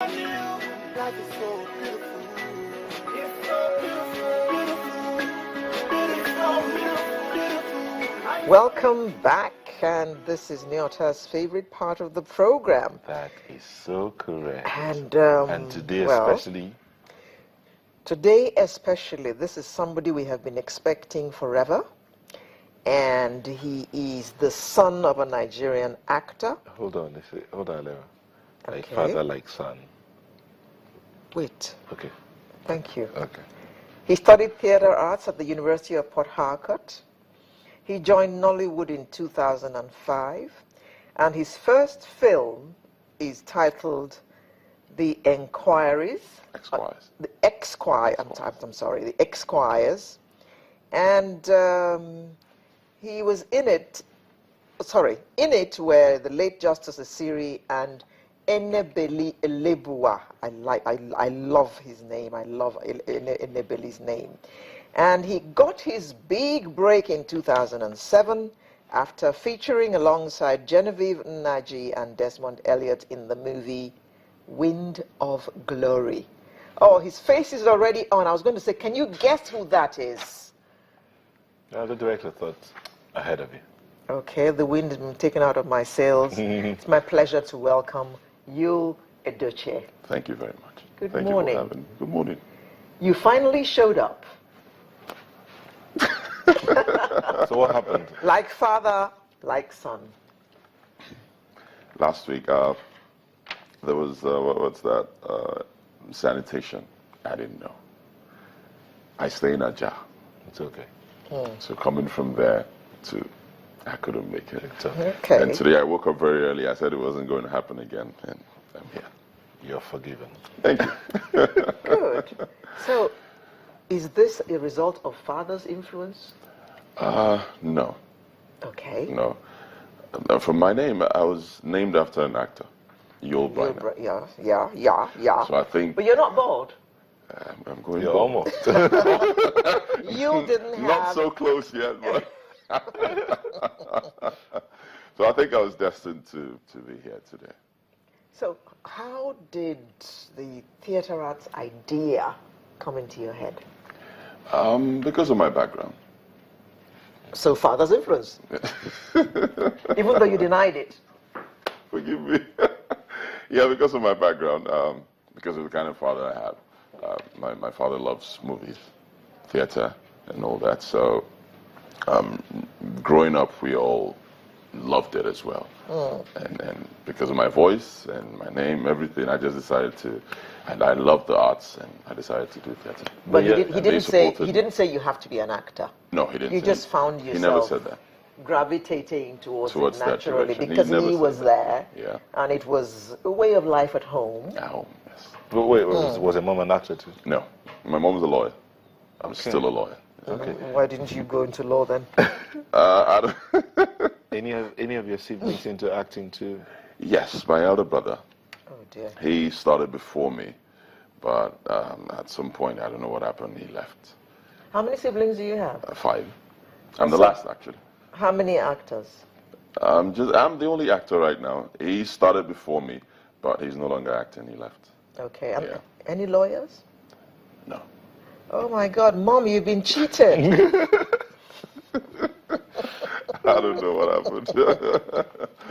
Life is so beautiful. It's so beautiful, beautiful. Welcome back, and this is Neota's favorite part of the program. That is so correct. And today especially? Today especially, this is somebody we have been expecting forever. And he is the son of a Nigerian actor. Hold on, Lera. Like Okay. father, like son. Wait. Okay. Thank you. Okay. He studied theater arts at the University of Port Harcourt. He joined Nollywood in 2005, and his first film is titled The Enquiries. Esquires. The Exquire. I'm sorry, The Exquires, and he was in it. Sorry, in it were the late Justice Asiri and Enebeli Elebua. I love his name. I love Enebeli's name. And he got his big break in 2007 after featuring alongside Genevieve Nnaji and Desmond Elliott in the movie Wind of Glory. Oh, his face is already on. I was going to say, can you guess who that is? Now the director thought ahead of you. Okay, the wind has been taken out of my sails. It's my pleasure to welcome Yul Edoche. Thank you very much. Good Thank morning. You for having me. Good morning. You finally showed up. So what happened? Like father, like son. Last week, there was, what's that? Sanitation. I didn't know. I stay in Ajah. It's okay. So coming from there to, I couldn't make it. It's okay. Okay. And today I woke up very early. I said it wasn't going to happen again. And I'm here. You're forgiven. Thank you. Good. So, is this a result of father's influence? No. Okay. No. From my name, I was named after an actor. Yul Edoche. Yeah. So I think But you're not bald. I'm going You're bald. almost. You didn't have... Not so close yet, but... So I think I was destined to be here today. So, how did the theater arts idea come into your head? Because of my background. So, father's influence. Even though you denied it. Forgive me. Yeah, because of my background, because of the kind of father I have. My father loves movies, theater, and all that. So, growing up, we all loved it as well. And because of my voice and my name, everything, I just decided to, and I love the arts, and I decided to do theater. But he didn't say you have to be an actor. No, he didn't. You just found yourself. He never said that. Gravitating towards it That naturally direction. because never he said was that. there, Yeah. and it was a way of life at home. Oh, yes. But wait, was your mom an actor too? No, my mom's a lawyer. I'm still a lawyer. Okay. Why didn't you go into law then? I don't Any of your siblings into acting too? Yes, my elder brother. Oh dear. He started before me, but at some point, I don't know what happened, he left. How many siblings do you have? 5. I'm the last, actually. How many actors? I'm the only actor right now. He started before me, but he's no longer acting, he left. Okay. Yeah. Any lawyers? No. Oh my God, Mom, you've been cheated. I don't know what happened.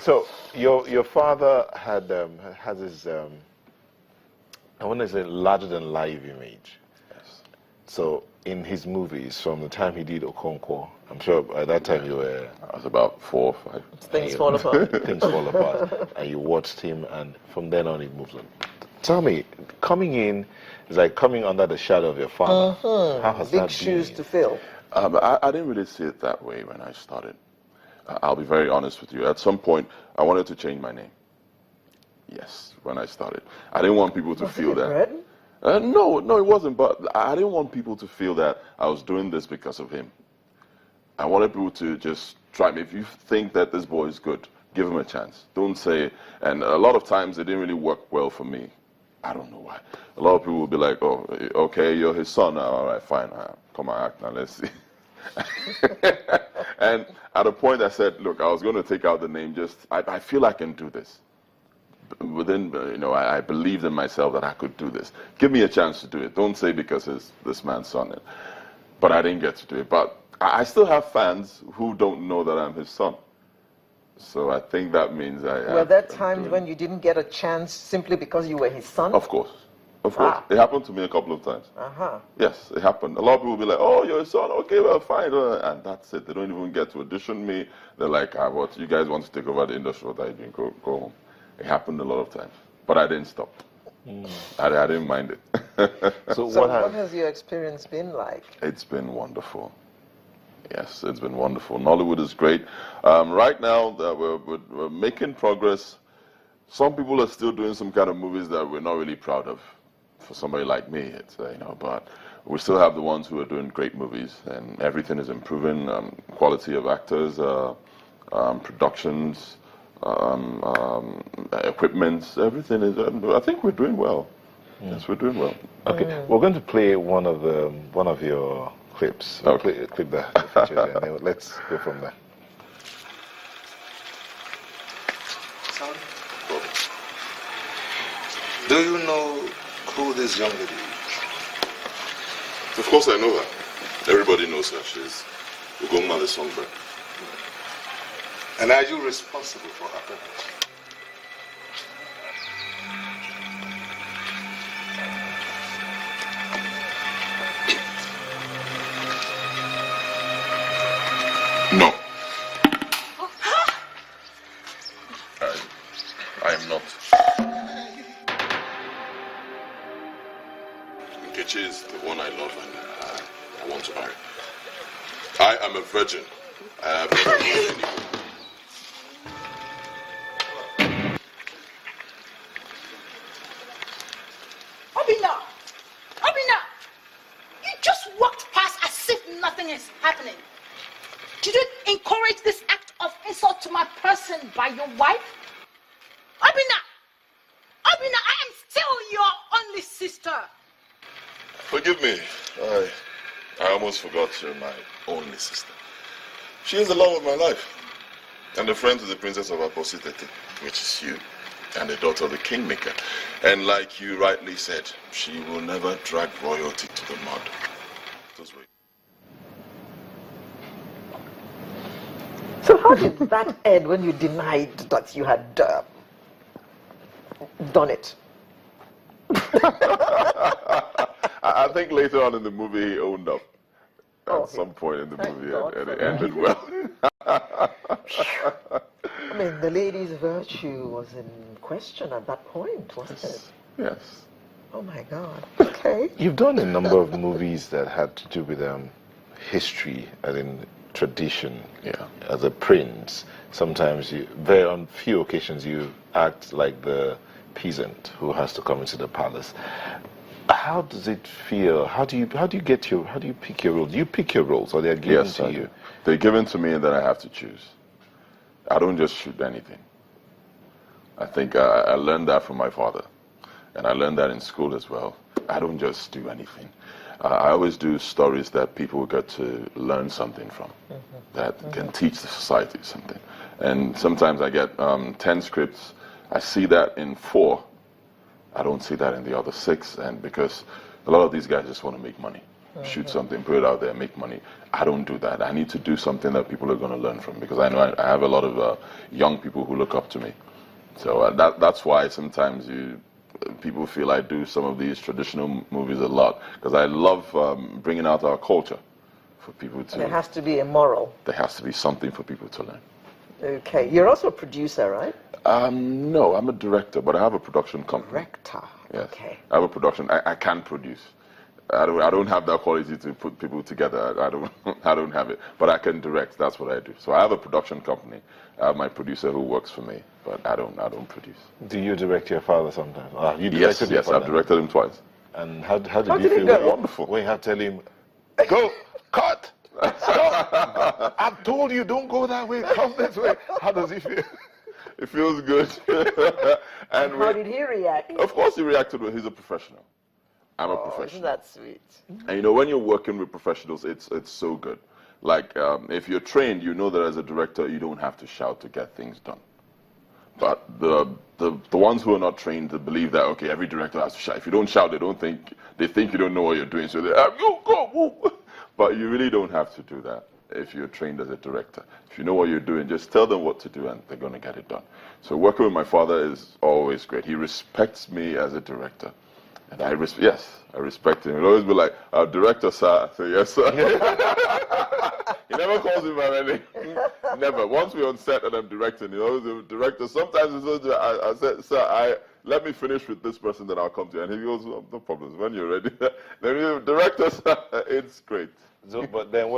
So your father has his I want to say larger than life image. Yes. So in his movies, from the time he did Okonkwo, I'm sure at that time you were... I was about 4 or 5. Things fall apart. Things fall apart. And you watched him, and from then on it moves on. Tell me, coming in is like coming under the shadow of your father. How has Big that shoes been? to fill. I didn't really see it that way when I started. I'll be very honest with you. At some point, I wanted to change my name. Yes, when I started. I didn't want people to feel that. Bread? No, it wasn't. But I didn't want people to feel that I was doing this because of him. I wanted people to just try me. If you think that this boy is good, give him a chance. Don't say, and a lot of times it didn't really work well for me. I don't know why. A lot of people will be like, oh, okay, you're his son now. All right, fine. Come on, act now. Let's see. And at a point I said, look, I was going to take out the name. I feel I can do this. within, I believed in myself that I could do this. Give me a chance to do it. Don't say because it's this man's son. But I didn't get to do it. But I still have fans who don't know that I'm his son. So I think that means Were there times when you didn't get a chance simply because you were his son? Of course. Of course. It happened to me a couple of times. Yes, it happened. A lot of people will be like, oh, you're his son. Okay, well, fine. And that's it. They don't even get to audition me. They're like, what? You guys want to take over the industry? What I do? Go home. It happened a lot of times. But I didn't stop. I didn't mind it. So what has your experience been like? It's been wonderful. Yes, it's been wonderful. Nollywood is great. Right now, we're making progress. Some people are still doing some kind of movies that we're not really proud of. For somebody like me, it's but we still have the ones who are doing great movies, and everything is improving. Quality of actors, productions, equipment, everything is. I think we're doing well. Yes, we're doing well. Okay, we're going to play one of your clips. Okay. Play a clip that features, and then let's go from there. Son, do you know who this young lady is? Of course I know her. Everybody knows her. She's Ugoma the songbird. And are you responsible for her parents? No. I am not. Nkechi is the one I love and I want to marry. I am a virgin. I have never known anyone. Obina, you just walked past as if nothing is happening. Did you encourage this act of insult to my person by your wife? Obina, I am still your only sister. Forgive me. I almost forgot you're my only sister. She is the love of my life. And a friend to the princess of Apositete, which is you, and the daughter of the kingmaker. And like you rightly said, she will never drag royalty to the mud. So how did that end when you denied that you had done it? I think later on in the movie he owned up. At some point in the movie, and it ended well. I mean, the lady's virtue was in question at that point, wasn't it? Yes. Oh my God. Okay. You've done a number of movies that had to do with history and in tradition. Yeah. As a prince, sometimes on few occasions you act like the peasant who has to come into the palace. How does it feel? How do you pick your roles? Do you pick your roles, or they're given to you? They're given to me, and then I have to choose. I don't just shoot anything. I think I learned that from my father, and I learned that in school as well. I don't just do anything. I always do stories that people get to learn something from, that can teach the society something. And sometimes I get 10 scripts. I see that in 4. I don't see that in the other 6, and because a lot of these guys just want to make money. Shoot something, put it out there, make money. I don't do that. I need to do something that people are going to learn from, because I know I have a lot of young people who look up to me. So that's why sometimes people feel I do some of these traditional movies a lot, because I love bringing out our culture for people to... There has to be a moral. There has to be something for people to learn. Okay. You're also a producer, right? No, I'm a director, but I have a production company. Director. Yes. Okay. I have a production. I can produce. I don't have that quality to put people together. I don't have it, but I can direct. That's what I do. So I have a production company. I have my producer who works for me, but I don't produce. Do you direct your father sometimes? Yes, I've directed him twice. And how did you feel? Go? Wonderful. When you have to tell him, go, cut, stop. I've told you, don't go that way, come this way. How does he feel? It feels good. And how did he react? Of course he reacted well. He's a professional. I'm a professional. Isn't that sweet? And when you're working with professionals, it's so good. Like if you're trained, you know that as a director, you don't have to shout to get things done. But the ones who are not trained to believe that, okay, every director has to shout. If you don't shout, they think you don't know what you're doing. So they're, you go, woo. But you really don't have to do that if you're trained as a director. If you know what you're doing, just tell them what to do and they're going to get it done. So working with my father is always great. He respects me as a director. And I respect him. He'll always be like, director, sir. I say, yes, sir. He never calls me by my name. Never. Once we're on set and I'm directing, he always the director. Sometimes I said, sir, let me finish with this person, then I'll come to you. And he goes, oh, no problems. When you're ready. Then you director, sir. It's great. So, but then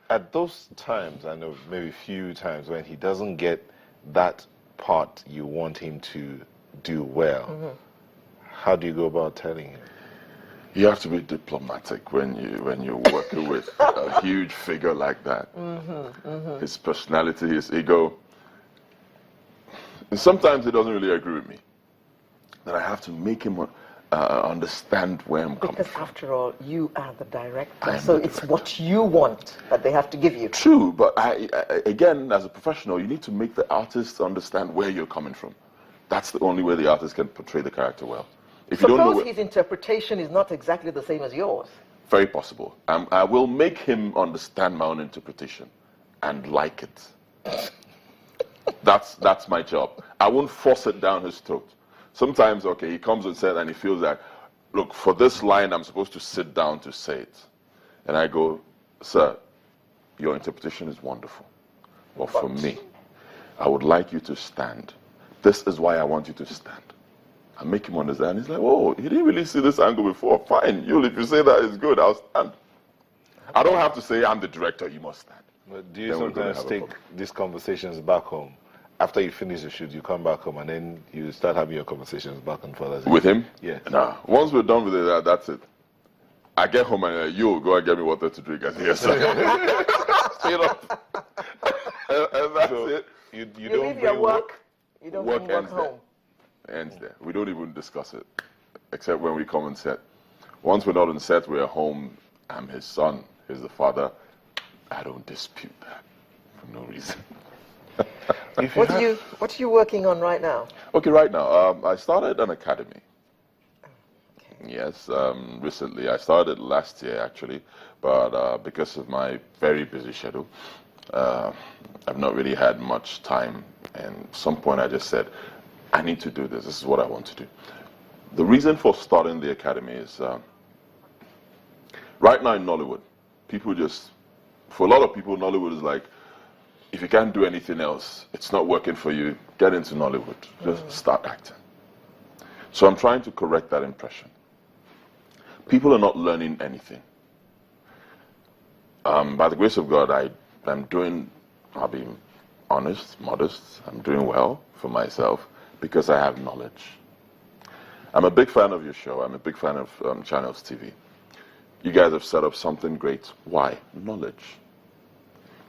at those times, I know maybe few times when he doesn't get that part you want him to do well, how do you go about telling him? You have to be diplomatic when you're working with a huge figure like that. His personality, his ego. And sometimes he doesn't really agree with me. Then I have to make him understand where I'm coming from. Because after all, you are the director, so it's what you want that they have to give you. True, but I, again, as a professional, you need to make the artist understand where you're coming from. That's the only way the artist can portray the character well. If you don't know his interpretation is not exactly the same as yours. Very possible. I will make him understand my own interpretation and like it. That's my job. I won't force it down his throat. Sometimes, okay, he comes on set and he feels like, look, for this line, I'm supposed to sit down to say it. And I go, sir, your interpretation is wonderful. But for me, I would like you to stand. This is why I want you to stand. I make him understand. He's like, oh, he didn't really see this angle before. Fine, Yul, if you say that is good, I'll stand. I don't have to say, I'm the director, you must stand. But do you sometimes take these conversations back home? After you finish the shoot, you come back home and then you start having your conversations back and forth. With him? Yeah. Nah, once we're done with it, that's it. I get home and Yul, go and get me water to drink. I say, yes, sir. You know? And that's it. You don't leave your work, you don't work bring work home. Ends there. We don't even discuss it, except when we come on set. Once we're not on set, we're home. I'm his son. He's the father. I don't dispute that for no reason. What are you working on right now? Okay, right now, I started an academy. Okay. Yes, recently. I started last year, actually, but because of my very busy schedule, I've not really had much time. And at some point, I just said, I need to do this. This is what I want to do. The reason for starting the academy is, right now in Nollywood, for a lot of people, Nollywood is like, if you can't do anything else, it's not working for you, get into Nollywood. Just start acting. So I'm trying to correct that impression. People are not learning anything. By the grace of God, I'll be honest, modest, I'm doing well for myself because I have knowledge. I'm a big fan of your show. I'm a big fan of Channels TV. You guys have set up something great. Why? Knowledge.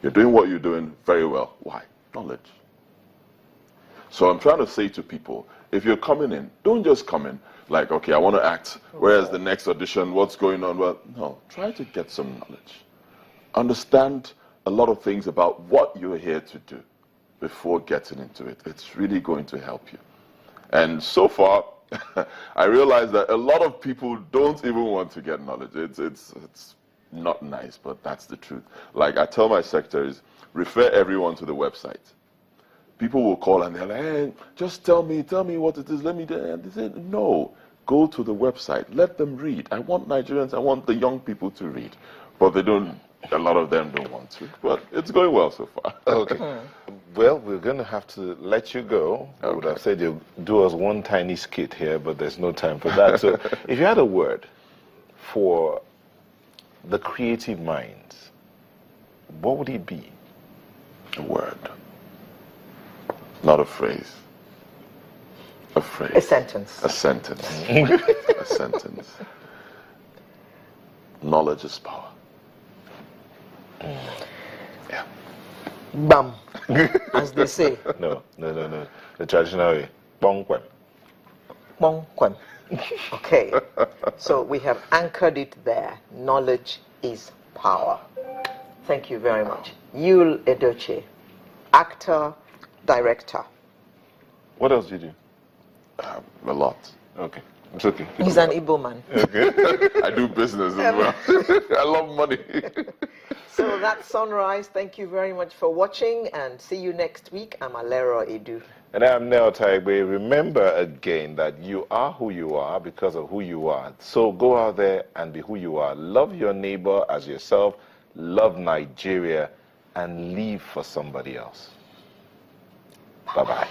You're doing what you're doing very well. Why? Knowledge. So I'm trying to say to people, if you're coming in, don't just come in like, okay, I want to act. Where's the next audition? What's going on? Well, no, try to get some knowledge. Understand a lot of things about what you're here to do before getting into it. It's really going to help you. And so far, I realize that a lot of people don't even want to get knowledge. It's not nice, but that's the truth. Like I tell my secretaries, refer everyone to the website. People will call and they're like, hey, just tell me what it is, let me do it. And they say, no, go to the website, let them read. I want Nigerians, I want the young people to read. But a lot of them don't want to. But it's going well so far. Okay. Well, we're going to have to let you go. I would have said you'll do us one tiny skit here, but there's no time for that. So if you had a word for the creative minds, what would it be? A word. Not a phrase. A phrase. A sentence. A sentence. A sentence. Knowledge is power. Yeah. Bam. As they say. No. The traditional way. Bongkwem. Bongkwem. Okay. So we have anchored it there. Knowledge is power. Thank you very much. Yul Edoche, actor, director. What else do you do? A lot. Okay. It's okay. He's an Igbo man. I do business as well. I love money. So that's Sunrise. Thank you very much for watching, and see you next week. I'm Alero Edu. And I'm Nel Taigbe. Remember again that you are who you are because of who you are. So go out there and be who you are. Love your neighbor as yourself. Love Nigeria and live for somebody else. Bye-bye.